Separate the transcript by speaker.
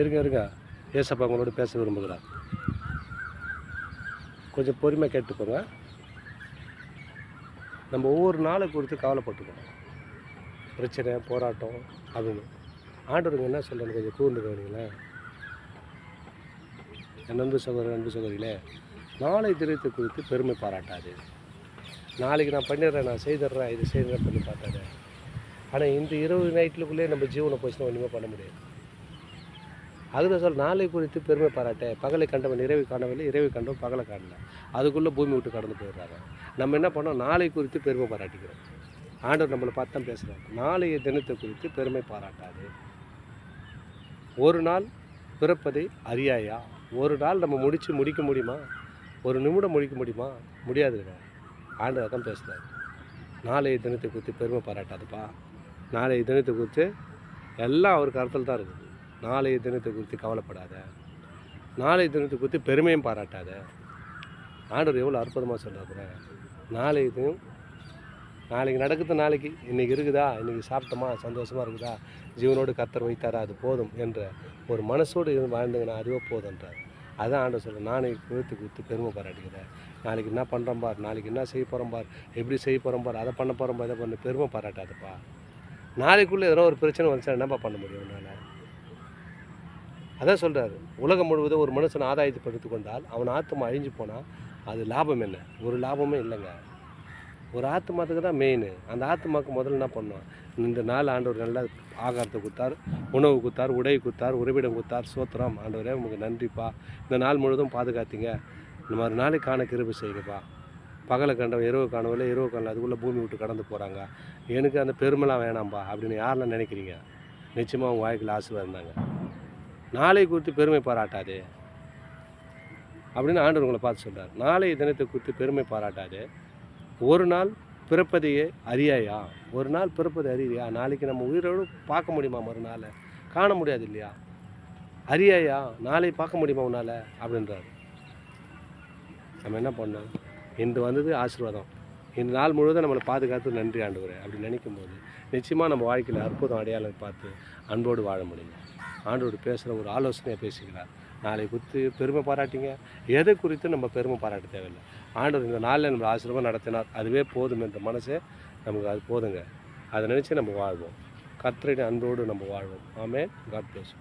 Speaker 1: இருங்க ஏசப்பா உங்களோட பேச விரும்புகிறார். கொஞ்சம் பொறுமையாக கேட்டுக்கோங்க. நம்ம ஒவ்வொரு நாளை குறித்து கவலைப்பட்டுக்கணும். பிரச்சனை, போராட்டம் அப்படின்னு. ஆண்டவருங்க என்ன சொல்கிறேன்னு கொஞ்சம் கூர்ந்து கவனிங்களேன். என் அன்பு சகோதரிகளே, நாளை தினத்தை குறித்து பெருமை பாராட்டாது. நாளைக்கு நான் பண்ணிடுறேன், நான் செய்திடுறேன், இது செய்கிறேன் பண்ணி பார்த்தாது. ஆனால் இந்த 20 நைட்டுக்குள்ளே நம்ம ஜீவனை போச்சுன்னா ஒன்றுமே பண்ண முடியாது. அதுதான் சொல், நாளை குறித்து பெருமை பாராட்டேன். பகலை கண்டவன் இரவை காணவில்லை, இரவை கண்டவன் பகலை காணல. அதுக்குள்ளே பூமி விட்டு கடந்து போயிடுறாங்க. நம்ம என்ன பண்ணோம்? நாளை குறித்து பெருமை பாராட்டிக்கிறோம். ஆண்டவர் நம்மளை பார்த்து தான் பேசுகிறாங்க. நாளைய தினத்தை குறித்து பெருமை பாராட்டாது. ஒரு நாள் பிறப்பதை அறியாயா? ஒரு நாள் நம்ம முடிக்க முடியுமா? ஒரு நிமிடம் முடிக்க முடியுமா? முடியாதுங்க. ஆண்டவர் தான் பேசுகிறார். நாளைய தினத்தை குறித்து பெருமை பாராட்டாதுப்பா. நாளைய தினத்தை குறித்து எல்லாம் அவருக்கு அர்த்தத்தில் தான் இருக்குது. நாளைய தினத்தை குறித்து கவலைப்படாத. நாளைய தினத்தை குறித்து பெருமையும் பாராட்டாத. ஆண்டவர் எவ்வளோ அற்புதமாக சொல்கிறாரு. நாளைய தினம் நாளைக்கு நடக்குது, நாளைக்கு இன்றைக்கி இருக்குதா, இன்றைக்கி சாப்பிட்டோமா, சந்தோஷமாக இருக்குதா, ஜீவனோடு கர்த்தர் வைத்தாரா, அது போதும் என்ற ஒரு மனசோடு இருந்து வாழ்ந்துங்கன்னா அதுவே போதுன்றார். அதான் ஆண்டவர் சொல்கிறேன். நாளைக்கு குறித்து பெருமை பாராட்டிக்கிறேன். நாளைக்கு என்ன பண்ணுறோம் பார், நாளைக்கு என்ன செய்ய போகிறோம் பார், எப்படி செய்ய போகிறோம் பார், அதை பண்ண போகிறோம் பார், இதை பண்ண பெருமை பாராட்டாதப்பா. நாளைக்குள்ளே எதனா ஒரு பிரச்சனை வந்துச்சா என்னப்பா பண்ண முடியும் என்னால்? அதான் சொல்கிறார். உலகம் முழுவதும் ஒரு மனுஷன் ஆதாயத்தை படுத்து கொண்டால் அவன் ஆத்மா அழிஞ்சு போனால் அது லாபம் என்ன? ஒரு லாபமே இல்லைங்க. ஒரு ஆத்மாத்துக்கு தான் மெயின். அந்த ஆத்மாவுக்கு முதல்ல என்ன பண்ணோம்? இந்த நாள் ஆண்டவர் நல்லா ஆகாரத்தை கொடுத்தார், உணவு கொடுத்தார், உடை கொடுத்தார், உறைவிடம் கொடுத்தார். சோத்திரம் ஆண்டவரே, உங்களுக்கு நன்றிப்பா. இந்த நாள் முழுவதும் பாதுகாத்தீங்க. இந்த மாதிரி நாளைக்கு காண கிருபை செய்யுங்கப்பா. பகலை கண்டவன் இரவு காணவில்லை, இரவு காணல, அதுக்குள்ளே பூமி விட்டு கடந்து போகிறாங்க. எனக்கு அந்த பெருமைலாம் வேணாம்ப்பா அப்படின்னு யாரெல்லாம் நினைக்கிறீங்க? நிச்சயமாக அவங்க வாழ்க்கையில் ஆசீர்வாதம் இருந்தாங்க. நாளை குறித்து பெருமை பாராட்டாது அப்படின்னு ஆண்டவர் உங்களை பார்த்து சொல்கிறார். நாளைய தினத்தை குறித்து பெருமை பாராட்டாது. ஒரு நாள் பிறப்பதையே அறியாயா? ஒரு நாள் பிறப்பதை அறியா? நாளைக்கு நம்ம உயிரோடு பார்க்க முடியுமா? மறுநாள் காண முடியாது இல்லையா? அறியாயா? நாளை பார்க்க முடியுமா உன்னால் அப்படின்றாரு. நம்ம என்ன பண்ணோம்? இன்று வந்தது ஆசீர்வாதம். இந்த நாள் முழுவதும் நம்மளை பாதுகாத்து நன்றி ஆண்டவரே அப்படின்னு நினைக்கும்போது நிச்சயமாக நம்ம வாழ்க்கையில் அற்புதம் அடையாளம் பார்த்து அன்போடு வாழ முடியும். ஆண்டோடு பேசுகிற ஒரு ஆலோசனையை பேசுகிறார். நாளை குறித்து பெருமை பாராட்டிங்க. எதை குறித்து நம்ம பெருமை பாராட்ட தேவையில்லை. ஆண்டவர் இந்த நாளில் நம்ம ஆசீர்வாதம் நடத்தினார், அதுவே போதும் என்ற மனசே நமக்கு அது போதுங்க. அதை நினச்சி நம்ம வாழ்வோம். கர்த்தருடைய அன்போடு நம்ம வாழ்வோம். ஆமென். God plus.